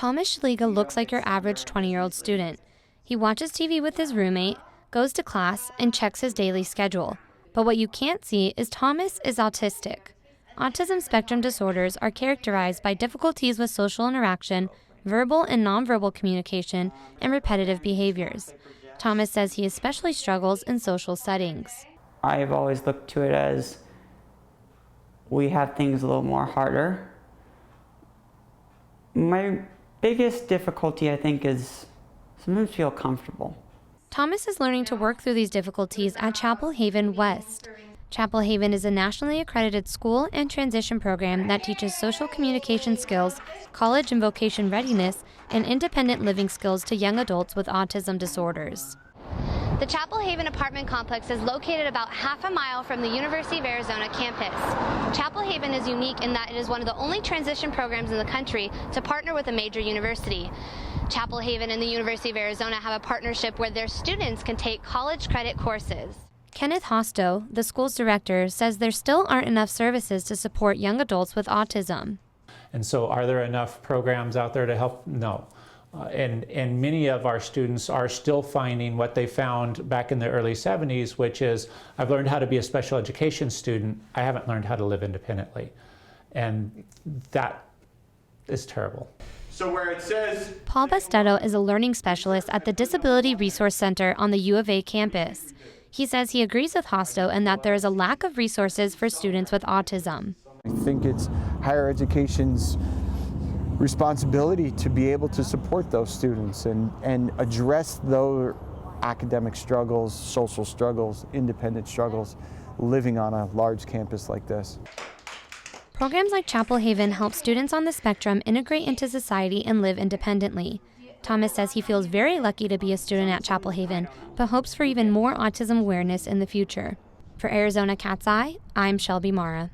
Thomas Schliga looks like your average 20-year-old student. He watches TV with his roommate, goes to class, and checks his daily schedule. But what you can't see is Thomas is autistic. Autism spectrum disorders are characterized by difficulties with social interaction, verbal and nonverbal communication, and repetitive behaviors. Thomas says he especially struggles in social settings. I've always looked to it as we have things a little more harder. My biggest difficulty, I think, is sometimes feel comfortable. Thomas is learning to work through these difficulties at Chapel Haven West. Chapel Haven is a nationally accredited school and transition program that teaches social communication skills, college and vocation readiness, and independent living skills to young adults with autism disorders. The Chapel Haven apartment complex is located about half a mile from the University of Arizona campus. Chapel Haven is unique in that it is one of the only transition programs in the country to partner with a major university. Chapel Haven and the University of Arizona have a partnership where their students can take college credit courses. Kenneth Hostow, the school's director, says there still aren't enough services to support young adults with autism. And so are there enough programs out there to help? No. And many of our students are still finding what they found back in the early 70s, which is, I've learned how to be a special education student, I haven't learned how to live independently. And that is terrible. So where it says... Paul Bastetto is a learning specialist at the Disability Resource Center on the U of A campus. He says he agrees with Hostow and that there is a lack of resources for students with autism. I think it's higher education's responsibility to be able to support those students and address their academic struggles, social struggles, independent struggles, living on a large campus like this. Programs like Chapel Haven help students on the spectrum integrate into society and live independently. Thomas says he feels very lucky to be a student at Chapel Haven, but hopes for even more autism awareness in the future. For Arizona Cat's Eye, I'm Shelby Mara.